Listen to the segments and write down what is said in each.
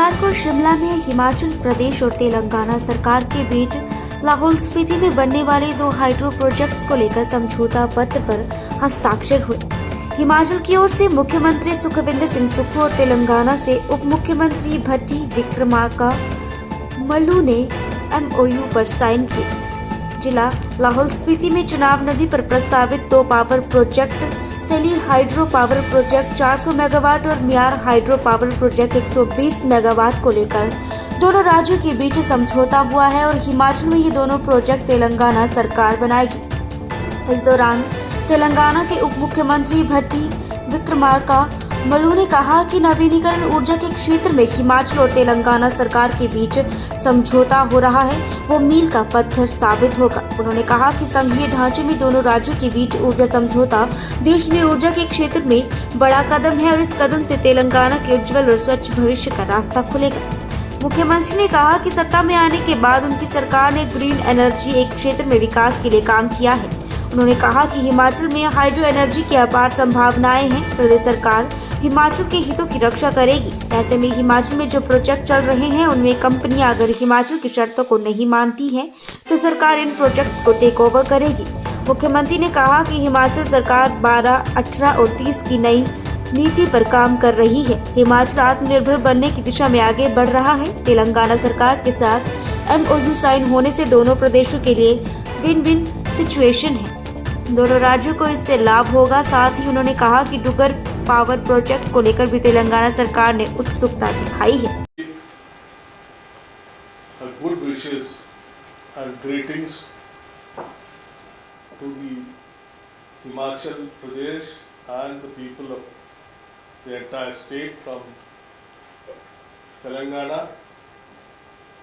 शनिवार को शिमला में हिमाचल प्रदेश और तेलंगाना सरकार के बीच लाहौल स्पीति में बनने वाले 2 हाइड्रो प्रोजेक्ट्स को लेकर समझौता पत्र पर हस्ताक्षर हुए। हिमाचल की ओर से मुख्यमंत्री सुखविंदर सिंह सुक्खू और तेलंगाना से उप मुख्यमंत्री भट्टी विक्रमार्का मल्लू ने MOU पर साइन किए। जिला लाहौल स्पीति में चिनाब नदी पर प्रस्तावित 2 पावर प्रोजेक्ट सेली हाइड्रो पावर प्रोजेक्ट 400 मेगावाट और मियार हाइड्रो पावर प्रोजेक्ट 120 मेगावाट को लेकर दोनों राज्यों के बीच समझौता हुआ है और हिमाचल में ये दोनों प्रोजेक्ट तेलंगाना सरकार बनाएगी। इस दौरान तेलंगाना के उप मुख्यमंत्री भट्टी विक्रमार्का मल्लू ने कहा कि नवीनीकरण ऊर्जा के क्षेत्र में हिमाचल और तेलंगाना सरकार के बीच समझौता हो रहा है, वो मील का पत्थर साबित होगा। उन्होंने कहा कि संघीय ढांचे में दोनों राज्यों के बीच ऊर्जा समझौता देश में ऊर्जा के क्षेत्र में बड़ा कदम है और इस कदम से तेलंगाना के उज्जवल और स्वच्छ भविष्य का रास्ता खुलेगा। मुख्यमंत्री ने कहा कि सत्ता में आने के बाद उनकी सरकार ने ग्रीन एनर्जी एक क्षेत्र में विकास के लिए काम किया है। उन्होंने कहा कि हिमाचल में हाइड्रो एनर्जी की अपार संभावनाएं हैं। प्रदेश सरकार हिमाचल के हितों की रक्षा करेगी। ऐसे में हिमाचल में जो प्रोजेक्ट चल रहे हैं उनमें कंपनियां अगर हिमाचल की शर्तों को नहीं मानती हैं तो सरकार इन प्रोजेक्ट्स को टेक ओवर करेगी। मुख्यमंत्री ने कहा कि हिमाचल सरकार 12, 18 और 30 की नई नीति पर काम कर रही है। हिमाचल आत्मनिर्भर बनने की दिशा में आगे बढ़ रहा है। तेलंगाना सरकार के साथ MOU साइन होने से दोनों प्रदेशों के लिए विन विन सिचुएशन है। दोनों राज्यों को इससे लाभ होगा। साथ ही उन्होंने कहा कि डुगर पावर प्रोजेक्ट को लेकर भी तेलंगाना सरकार ने उत्सुकता दिखाई है। Good wishes and greetings to the Himachal Pradesh and the people of the entire state from Telangana,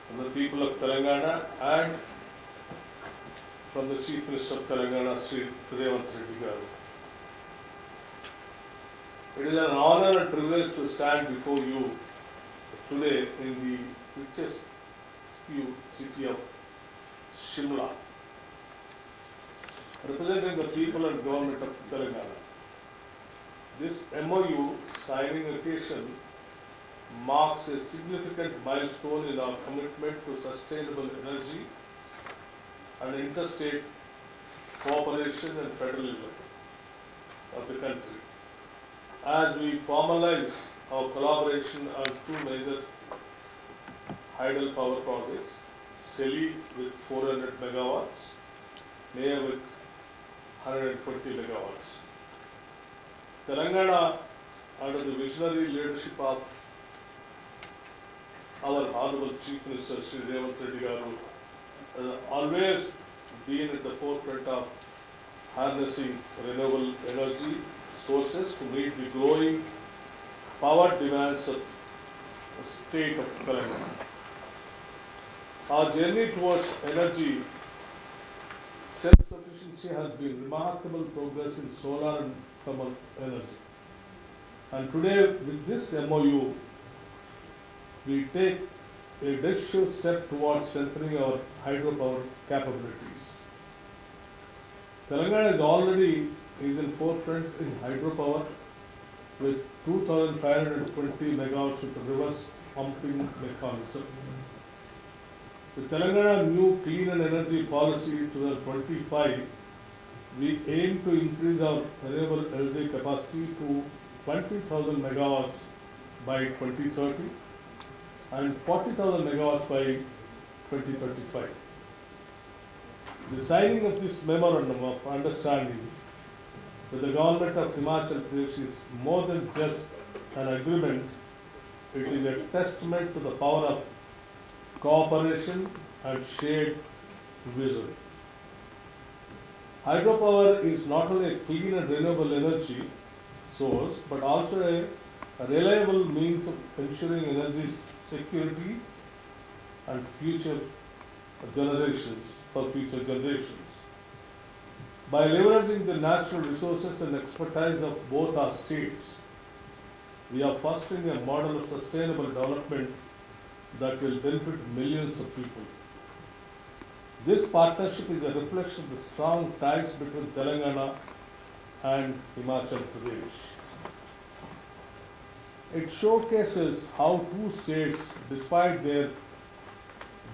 from the people of Telangana and from the Chief Minister of Telangana, Sri Revanth Reddy garu. It is an honor and privilege to stand before you today in the richest city of Shimla, representing the people and government of Telangana. This MOU signing occasion marks a significant milestone in our commitment to sustainable energy and interstate cooperation and federalism of the country. As we formalize our collaboration on 2 major hydel power projects, Seli with 400 megawatts, Maya with 120 megawatts. Telangana, under the visionary leadership of our Honorable Chief Minister Sri Revanth Reddy garu, has always been at the forefront of harnessing renewable energy sources to meet the growing power demands of the state of Telangana. Our journey towards energy self-sufficiency has been remarkable progress in solar and thermal energy. And today with this MOU, we take a decisive step towards strengthening our hydropower capabilities. Telangana is already in forefront in hydropower with 2,520 megawatts of reverse pumping mechanism. With Telangana new clean and energy policy 2025, we aim to increase our renewable energy capacity to 20,000 megawatts by 2030 and 40,000 megawatts by 2035. The signing of this memorandum of understanding with the government of Himachal Pradesh is more than just an agreement, it is a testament to the power of cooperation and shared vision. Hydropower is not only a clean and renewable energy source, but also a reliable means of ensuring energy security and future generations. By leveraging the natural resources and expertise of both our states, we are fostering a model of sustainable development that will benefit millions of people. This partnership is a reflection of the strong ties between Telangana and Himachal Pradesh. It showcases how two states, despite their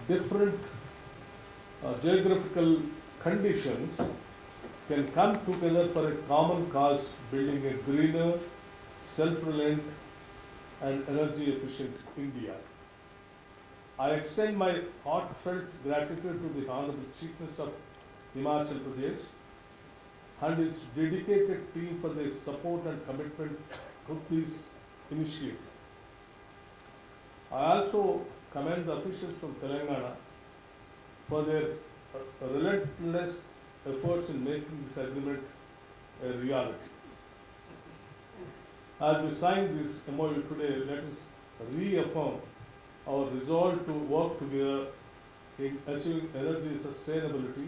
different geographical conditions, can come together for a common cause, building a greener, self-reliant and energy-efficient India. I extend my heartfelt gratitude to the Honorable Chief Minister of Himachal Pradesh and his dedicated team for their support and commitment to this initiative. I also commend the officials from Telangana for their relentless efforts in making this agreement a reality. As we sign this MOU today, let us reaffirm our resolve to work together in achieving energy sustainability,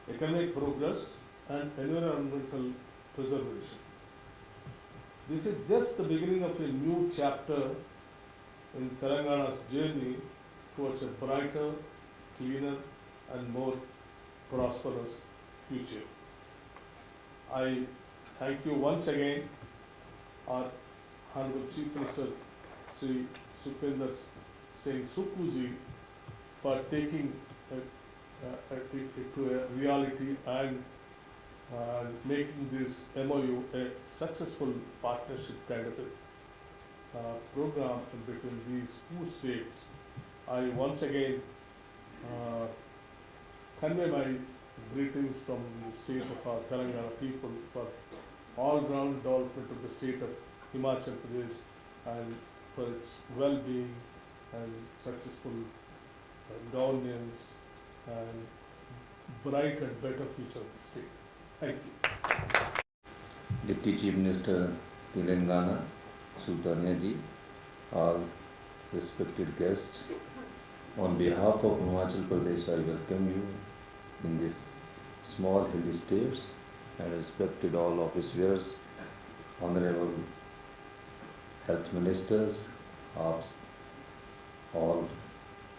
economic progress, and environmental preservation. This is just the beginning of a new chapter in Telangana's journey towards a brighter, cleaner, and more prosperous future. I thank you once again, our Honorable Chief Minister, Sri Sukhwinder Singh Sukkhu, for taking it to a reality and making this MOU a successful partnership kind of a program in between these two states. I once again convey my greetings from the state of our Telangana people for all-round development of the state of Himachal Pradesh and for its well-being and successful governance and bright and better future of the state. Thank you. Deputy Chief Minister Telangana, Sultania ji, all respected guests, on behalf of Himachal Pradesh, I welcome you in this small hilly states and respected all office bearers, honorable health ministers, all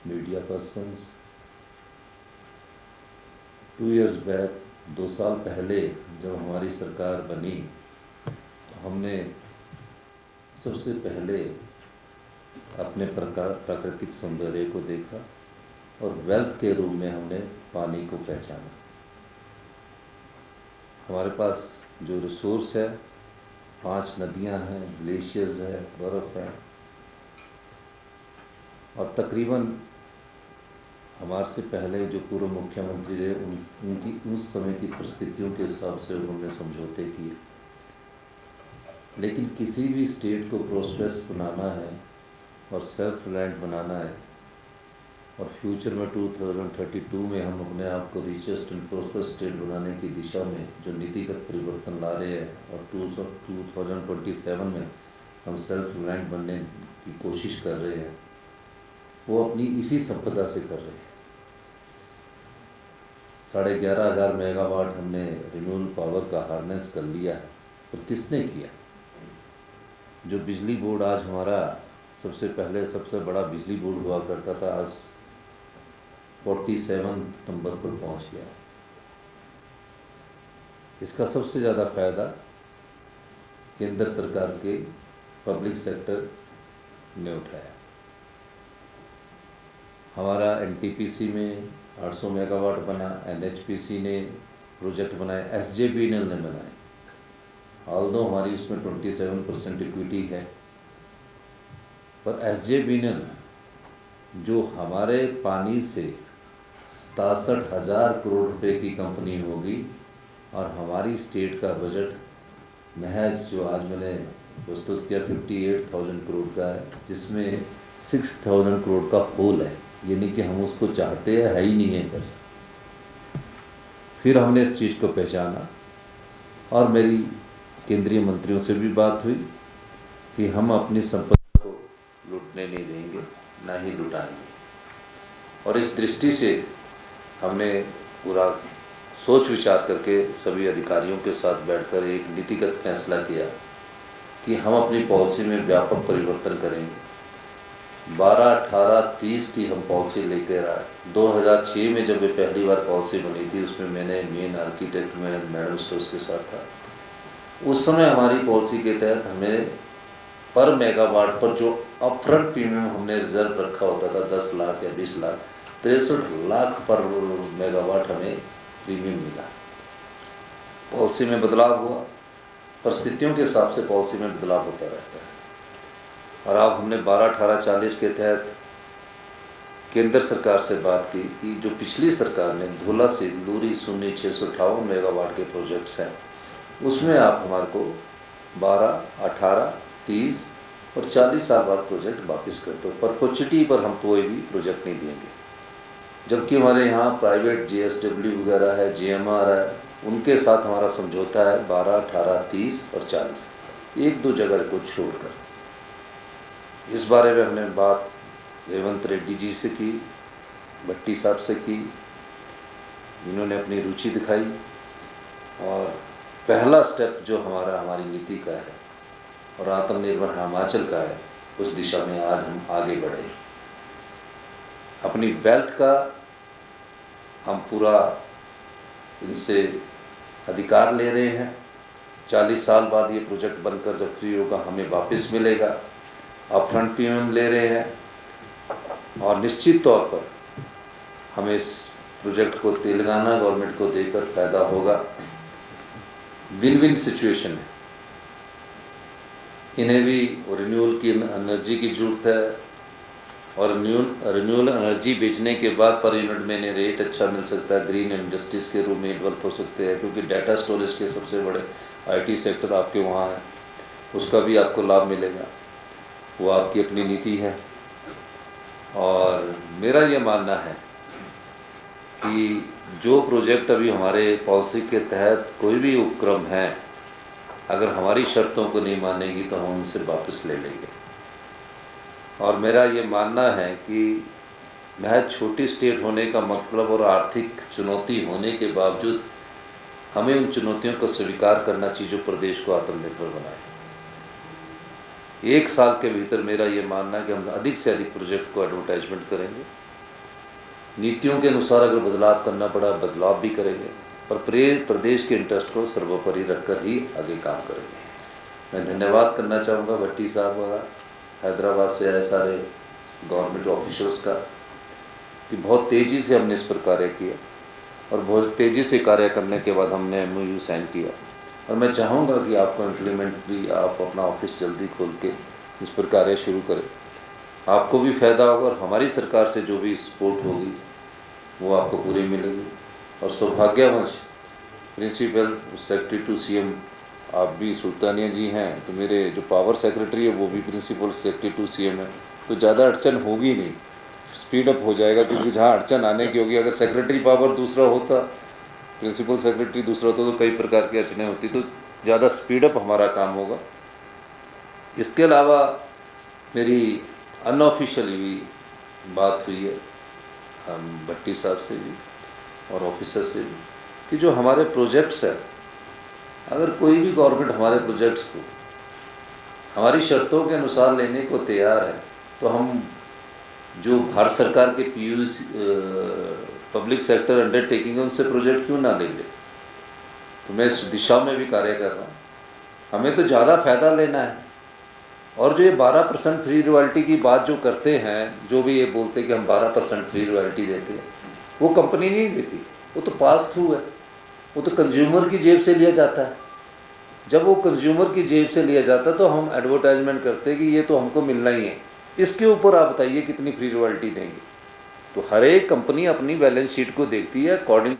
media persons. 2 years back, 2 साल पहले जब हमारी सरकार बनी, हमने सबसे पहले अपने प्राकृतिक सौंदर्य को देखा और वेल्थ के रूप में हमने पानी को पहचाना। हमारे पास जो रिसोर्स है, 5 नदियां हैं, ग्लेशियर्स है, बर्फ़ है, और तकरीबन हमारे से पहले जो पूर्व मुख्यमंत्री रहे उनकी उस समय की परिस्थितियों के हिसाब से उन्होंने समझौते किए। लेकिन किसी भी स्टेट को प्रोस्पेरस बनाना है और सेल्फ रिलायंट बनाना है और फ्यूचर में 2032 में हम अपने आप को रिचेस्ट एंड प्रोस्पेरस स्टेट बनाने की दिशा में जो नीतिगत परिवर्तन ला रहे हैं और 2027 में हम सेल्फ रिलायंट बनने की कोशिश कर रहे हैं, वो अपनी इसी संपदा से कर रहे हैं। 11,500 मेगावाट हमने रिन्यूएबल पावर का हार्नेस कर लिया है। तो किसने किया? जो बिजली बोर्ड आज हमारा सबसे पहले सबसे बड़ा बिजली बोर्ड हुआ करता था, आज 47 नंबर पर पहुंच गया। इसका सबसे ज़्यादा फ़ायदा केंद्र सरकार के पब्लिक सेक्टर ने उठाया। हमारा एनटीपीसी में 800 मेगावाट बना, एनएचपीसी ने प्रोजेक्ट बनाए, एसजेवीएनएल ने बनाए। ऑल्दो हमारी उसमें 27% इक्विटी है, पर एसजेवीएनएल जो हमारे पानी से 67,000 करोड़ रुपए की कंपनी होगी और हमारी स्टेट का बजट महज जो आज मैंने प्रस्तुत किया 58,000 करोड़ का है, जिसमें 6,000 करोड़ का होल है, यानी कि हम उसको चाहते हैं, है ही नहीं है पैसा। फिर हमने इस चीज़ को पहचाना और मेरी केंद्रीय मंत्रियों से भी बात हुई कि हम अपनी संपत्ति को लूटने नहीं देंगे, ना ही लुटाएंगे। और इस दृष्टि से हमने पूरा सोच विचार करके सभी अधिकारियों के साथ बैठकर एक नीतिगत फैसला किया कि हम अपनी पॉलिसी में व्यापक परिवर्तन करेंगे। 12, 18, 30 की हम पॉलिसी लेकर आए। 2006 में जब ये पहली बार पॉलिसी बनी थी, उसमें मैंने मेन आर्किटेक्ट में मैडम सोस के साथ था। उस समय हमारी पॉलिसी के तहत हमें पर मेगावाट पर जो अपफ्रंट प्रीमियम हमने रिजर्व रखा होता था 10 लाख या 20 लाख, 63 लाख पर मेगावाट हमें प्रीमियम मिला। पॉलिसी में बदलाव हुआ, परिस्थितियों के हिसाब से पॉलिसी में बदलाव होता रहता है। और अब हमने 12/18/40 के तहत केंद्र सरकार से बात की कि जो पिछली सरकार ने धुला सिंदूरी सुन्नी 658 मेगावाट के प्रोजेक्ट्स हैं, उसमें आप हमारे को 12, 18, 30 और 40 साल बाद प्रोजेक्ट वापस कर दो, परपेचुइटी पर हम कोई भी प्रोजेक्ट नहीं देंगे। जबकि हमारे यहाँ प्राइवेट JSW वगैरह है, GMR है, उनके साथ हमारा समझौता है 12, 18, 30 और 40, 1-2 जगह को छोड़कर। इस बारे में हमने बात रेवंत रेड्डी जी से की, भट्टी साहब से की, इन्होंने अपनी रुचि दिखाई और पहला स्टेप जो हमारी नीति का है और आत्मनिर्भर हिमाचल का है, उस दिशा में आज हम आगे बढ़े। अपनी वेल्थ का हम पूरा इनसे अधिकार ले रहे हैं। 40 साल बाद ये प्रोजेक्ट बनकर जब फ्री होगा हमें वापस मिलेगा। अपफ्रंट प्रीमियम ले रहे हैं और निश्चित तौर पर हमें इस प्रोजेक्ट को तेलंगाना गवर्नमेंट को देकर फायदा होगा। विन विन सिचुएशन है। इन्हें भी रिन्यूअल की एनर्जी की जरूरत है और रिन्यूअल एनर्जी बेचने के बाद पर यूनिट में इन्हें रेट अच्छा मिल सकता है। ग्रीन इंडस्ट्रीज़ के रूप में डेवलप हो सकते हैं, क्योंकि डाटा स्टोरेज के सबसे बड़े IT सेक्टर आपके वहाँ है, उसका भी आपको लाभ मिलेगा। वो आपकी अपनी नीति है। और मेरा ये मानना है कि जो प्रोजेक्ट अभी हमारे पॉलिसी के तहत कोई भी उपक्रम है, अगर हमारी शर्तों को नहीं मानेगी तो हम उनसे वापस ले लेंगे। और मेरा ये मानना है कि महज छोटी स्टेट होने का मतलब और आर्थिक चुनौती होने के बावजूद हमें उन चुनौतियों को स्वीकार करना चाहिए जो प्रदेश को आत्मनिर्भर बनाए। 1 साल के भीतर मेरा ये मानना है कि हम अधिक से अधिक प्रोजेक्ट को एडवर्टाइजमेंट करेंगे। नीतियों के अनुसार अगर बदलाव करना पड़ा बदलाव भी करेंगे, पर प्रदेश के इंटरेस्ट को सर्वोपरि रखकर ही आगे काम करेंगे। मैं धन्यवाद करना चाहूँगा भट्टी साहब और हैदराबाद से आए सारे गवर्नमेंट ऑफिसर्स का कि बहुत तेज़ी से हमने इस पर कार्य किया और बहुत तेज़ी से कार्य करने के बाद हमने MOU साइन किया। और मैं चाहूँगा कि आपको इम्प्लीमेंट भी आप अपना ऑफिस जल्दी खोल के इस पर कार्य शुरू करें। आपको भी फ़ायदा होगा और हमारी सरकार से जो भी सपोर्ट होगी वो आपको पूरी मिलेगी। और सौभाग्यवश प्रिंसिपल सेक्रेटरी टू CM आप भी सुल्तानिया जी हैं, तो मेरे जो पावर सेक्रेटरी है वो भी प्रिंसिपल सेक्रेटरी टू CM है, तो ज़्यादा अड़चन होगी नहीं, स्पीड अप हो जाएगा। क्योंकि जहाँ अड़चन आने की होगी, अगर सेक्रेटरी पावर दूसरा होता, प्रिंसिपल सेक्रेटरी दूसरा होता, तो कई प्रकार की अड़चनें होती, तो ज़्यादा स्पीड अप हमारा काम होगा। इसके अलावा मेरी अनऑफिशियली भी बात हुई है हम भट्टी साहब से भी और ऑफिसर से भी कि जो हमारे प्रोजेक्ट्स हैं, अगर कोई भी गवर्नमेंट हमारे प्रोजेक्ट्स को हमारी शर्तों के अनुसार लेने को तैयार है, तो हम जो भारत सरकार के PUC पब्लिक सेक्टर अंडरटेकिंग है उनसे प्रोजेक्ट क्यों ना लेंगे। तो मैं इस दिशा में भी कार्य कर रहा हूँ। हमें तो ज़्यादा फ़ायदा लेना है। और जो ये 12% फ्री रॉयल्टी की बात जो करते हैं, जो भी ये बोलते हैं कि हम 12% फ्री रॉयल्टी देते हैं, वो कंपनी नहीं देती, वो तो पास थ्रू है, वो तो कंज्यूमर की जेब से लिया जाता है। जब वो कंज्यूमर की जेब से लिया जाता है तो हम एडवर्टाइजमेंट करते हैं कि ये तो हमको मिलना ही है, इसके ऊपर आप बताइए कितनी फ्री रॉयल्टी देंगे। तो हर एक कंपनी अपनी बैलेंस शीट को देखती है अकॉर्डिंग